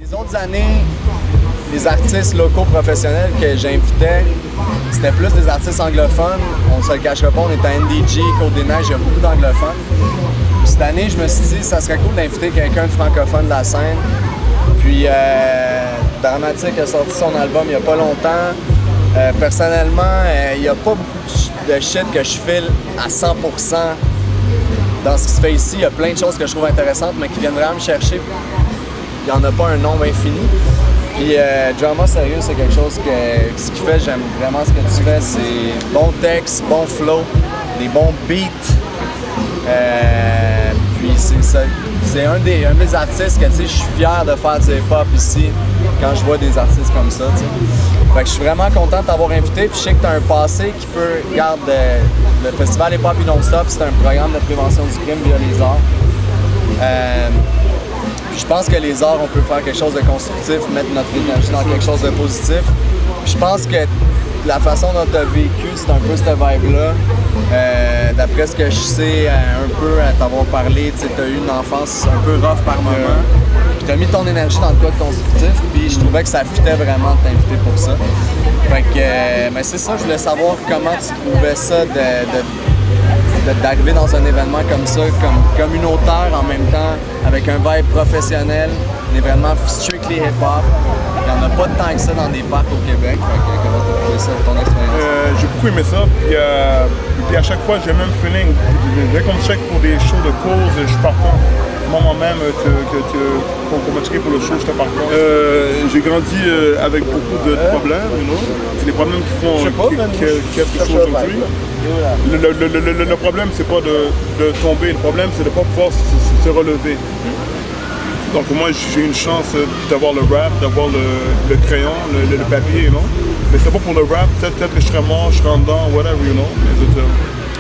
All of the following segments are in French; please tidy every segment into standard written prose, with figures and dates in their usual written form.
Les autres années, les artistes locaux professionnels que j'invitais, c'était plus des artistes anglophones. On se le cachera pas, on est à NDG, Côte-des-Neiges, il y a beaucoup d'anglophones. Puis cette année, je me suis dit, ça serait cool d'inviter quelqu'un de francophone de la scène. Puis Dramatique a sorti son album il n'y a pas longtemps. Personnellement, il n'y a pas beaucoup de shit que je file à 100% dans ce qui se fait ici. Il y a plein de choses que je trouve intéressantes, mais qui viennent vraiment me chercher. Il n'y en a pas un nombre infini. Puis Drama Sérieux, c'est quelque chose que ce qu'il fait, j'aime vraiment ce que tu fais. C'est bon texte, bon flow, des bons beats. Puis c'est un des artistes que je suis fier de faire du hip-hop ici quand je vois des artistes comme ça. T'sais. Fait que je suis vraiment content de t'avoir invité. Puis je sais que tu as un passé qui peut. Regarde, le festival Hip-Hop Non-Stop, c'est un programme de prévention du crime via les arts. Je pense que les arts, on peut faire quelque chose de constructif, mettre notre énergie dans quelque chose de positif. Je pense que la façon dont tu as vécu, c'est un peu cette vibe-là. D'après ce que je sais, un peu à t'avoir parlé, tu as eu une enfance un peu rough par moment. Puis tu as mis ton énergie dans le code constructif, puis je trouvais que ça fitait vraiment de t'inviter pour ça. Fait que, mais c'est ça, je voulais savoir comment tu trouvais ça d'arriver dans un événement comme ça, comme communautaire en même temps, avec un vibe professionnel, un événement strictly hip-hop. Il n'y en a pas tant que ça dans des parcs au Québec. Fait que, comment tu as trouvé ça, ton expérience? J'ai beaucoup aimé ça. Puis à chaque fois, j'ai le même feeling. Dès qu'on me check pour des shows de cause, je suis partant. Moi-même, qu'on m'a checké pour le show, je te partant. J'ai grandi avec beaucoup de problèmes, C'est des problèmes qui font qu'est-ce que je suis aujourd'hui. Le problème, c'est pas de tomber. Le problème, c'est de ne pas pouvoir se relever. Donc moi, j'ai une chance d'avoir le rap, d'avoir le crayon, le papier, Mais c'est pas pour le rap. Peut-être que je serais mort, je serais en dedans, whatever, Mais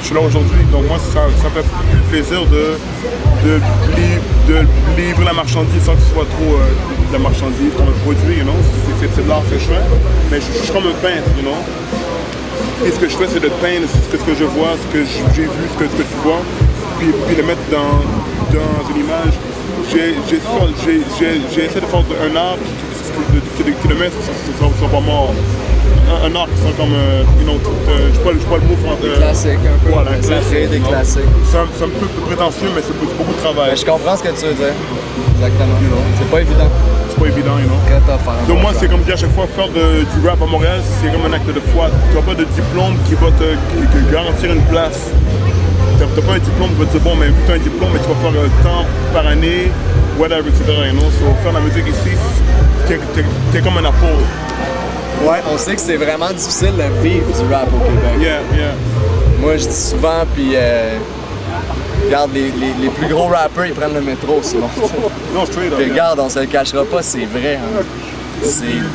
je suis là aujourd'hui. Donc moi, ça me fait plaisir de livrer la marchandise sans que ce soit trop de la marchandise comme un produit, C'est de l'art fait chouette. Mais je suis comme un peintre, Et ce que je fais, c'est de peindre ce que je vois, ce que j'ai vu, ce que tu vois, puis le mettre dans une image. J'ai essayé de faire un art qui le met soit pas mort. Un art qui soit comme, je sais pas le mot français. Classique, un peu. Voilà, ça fait des classiques. C'est un peu prétentieux, mais c'est beaucoup de travail. Mais je comprends ce que tu veux dire. Exactement. C'est pas évident. C'est pas évident, Très tough, hein, Donc moi, c'est comme dire à chaque fois, faire du rap à Montréal, c'est comme un acte de foi. Tu n'as pas de diplôme qui va te garantir une place. Tu n'as pas un diplôme qui va te dire, bon, mais vu que tu as un diplôme, mais tu vas faire temps par année, whatever, etc. So, faire la musique ici, t'es comme un apôtre. Ouais, on sait que c'est vraiment difficile de vivre du rap au Québec. Yeah. Moi, je dis souvent, puis regarde, les plus gros rappers, ils prennent le métro souvent. Non, straight up. Puis regarde, on se le cachera pas, c'est vrai. Hein.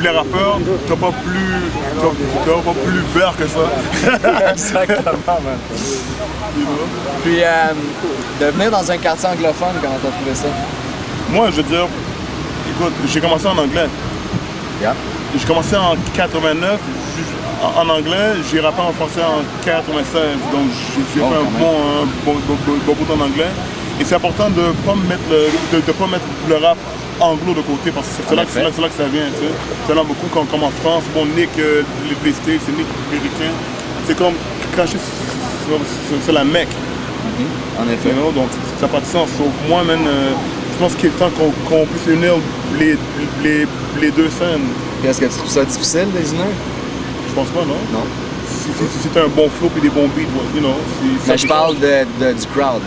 Les rappeurs, t'as pas plus vert que ça. Exactement, man. Puis, de venir dans un quartier anglophone, comment t'as trouvé ça? Moi, je veux dire, écoute, j'ai commencé en anglais. Yeah. J'ai commencé en 89, en anglais, j'ai rappé en français en 96, donc j'ai fait un bon bout en anglais. Et c'est important de ne pas mettre le rap anglo de côté, parce que c'est là que ça vient. Tu sais. C'est là beaucoup, comme en France, Nick, les States, c'est Nick américain. C'est comme cracher sur la Mecque. En effet. Donc ça n'a pas de sens. Moi, même, je pense qu'il est temps qu'on puisse unir les deux scènes. Est-ce que tu trouves ça difficile, les unir? Je pense pas, non? Non. Si t'as un bon flow et des bons beats, Mais je parle du crowd.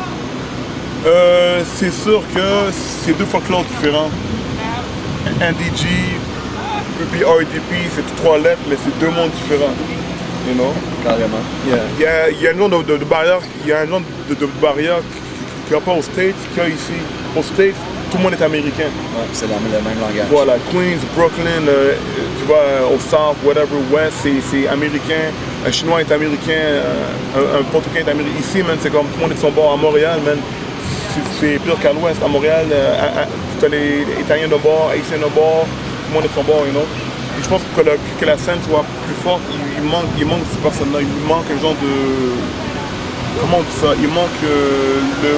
C'est sûr que c'est deux folklores différents. NDG puis RDP, c'est 3 lettres, mais c'est 2 mondes différents. Carrément. Il y a un nom de barrière, il y a un nom de barrière qu'il n'y a pas aux States, qu'il y a ici. Aux States, tout le monde est américain. Ouais, c'est le même langage. Voilà, Queens, Brooklyn, tu vois, au South, whatever, West, c'est américain. Un Chinois est américain, un Portugais est américain. Ici, man, c'est comme tout le monde est de son bord. À Montréal, man, c'est pire qu'à l'Ouest. À Montréal, tu as les Italiens de bord, Haïtiens de bord, tout le monde est de son bord, Et je pense que la scène soit plus forte, il manque ces personnes-là, il manque un genre de... Comment on dit ça? Il manque le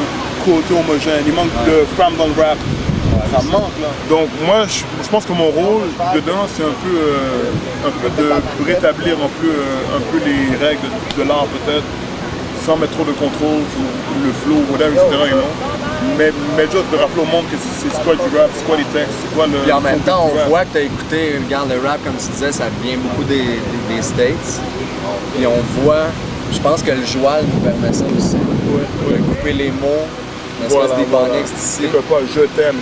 côté homogène, il manque de femmes dans le rap. ça manque là. Donc moi, je pense que mon rôle dedans, c'est un peu de rétablir un peu les règles de l'art peut-être, sans mettre trop de contrôle sur le flow, whatever, etc. You know? Mais juste de rappeler au monde que c'est quoi du rap, c'est quoi les textes, c'est quoi le... Puis en même temps, on voit que tu as écouté, regarde, le rap, comme tu disais, ça vient beaucoup des States. Puis on voit, je pense que le joual nous permet ça aussi. De couper les mots, une espèce d'Ebonics d'ici. Tu peux pas, je t'aime.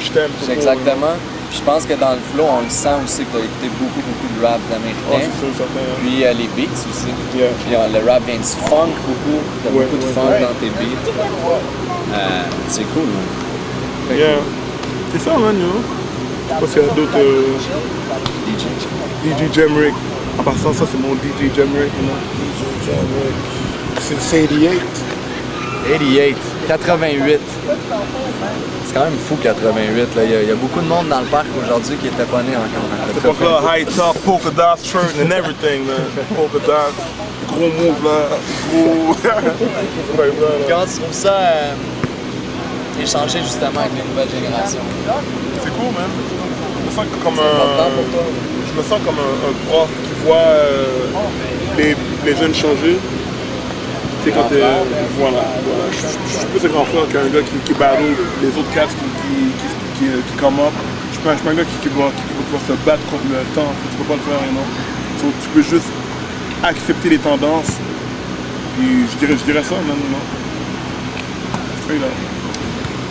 Exactement. Puis je pense que dans le flow, on le sent aussi que tu as écouté beaucoup de rap américain. Puis les beats aussi. Yeah. Puis le rap vient du funk beaucoup. Tu as beaucoup de funk dans tes beats. C'est cool, man. Yeah. C'est ça, man, you know. Je pense qu'il y a d'autres... DJ Jamrick. En passant, ça, c'est mon DJ Jamrick, you know. DJ Jamrick. Since 88. 88. C'est quand même fou, 88. Là. Il y a beaucoup de monde dans le parc aujourd'hui qui n'était pas né encore. C'est pas là, high top, polka dot shirt and everything, man. Polka dot, gros move là, gros... Comment tu trouves ça échanger justement avec les nouvelles générations? C'est cool, man. Je me sens comme important pour toi? Je me sens comme un prof qui voit les jeunes changer. Tu sais, quand voilà. Je suis plus un grand frère qu'un gars qui battle les autres cats qui come up. Je suis pas un gars qui va se battre contre le temps. Tu peux pas le faire, non? Tu peux juste accepter les tendances. Puis je dirais ça, man, non? C'est là.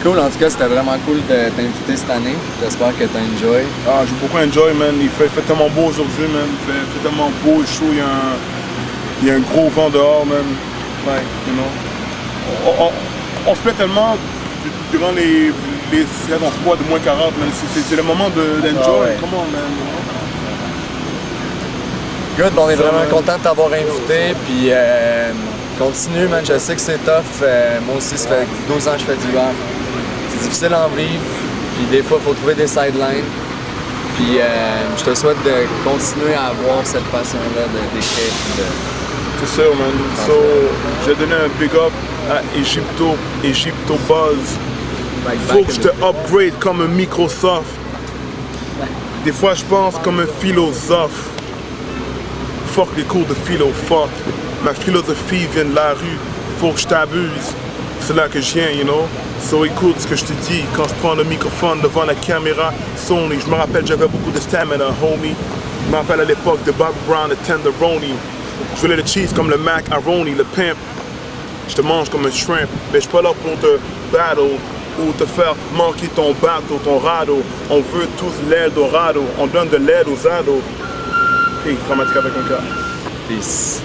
Cool, en tout cas, c'était vraiment cool de t'inviter cette année. J'espère que t'as enjoy. Ah, j'ai beaucoup enjoy, man. Il fait tellement beau aujourd'hui, man. Il fait tellement beau et chaud. Il y a un gros vent dehors, man. Ouais, you know. On se plaît tellement durant les saisons froides de moins 40, man. C'est le moment d'enjoy. Come on, man. Good, on est vraiment content de t'avoir invité. Puis continue, man. Je sais que c'est tough. Moi aussi, ça fait 12 ans que je fais du rap. C'est difficile à en vivre. Puis des fois, il faut trouver des sidelines. Puis je te souhaite de continuer à avoir cette passion-là d'écrire. C'est sûr, man. So, j'ai donné un big up à Egypto Buzz. Faut que je te upgrade comme un Microsoft. Des fois, je pense comme un philosophe. Fuck les cours de philo, fuck. Ma philosophie vient de la rue. Faut que je t'abuse. C'est là que je viens, you know. So, écoute ce que je te dis quand je prends le microphone devant la caméra Sony. Je me rappelle, j'avais beaucoup de stamina, homie. Je me rappelle à l'époque de Bob Brown, le Tenderoni. Je voulais le cheese comme le macaroni, le pimp. Je te mange comme un shrimp. Mais je suis pas là pour te battle ou te faire manquer ton bateau, ton radeau. On veut tous l'Eldorado. On donne de l'aide aux ados. Hey, dramatique avec un cas. Peace.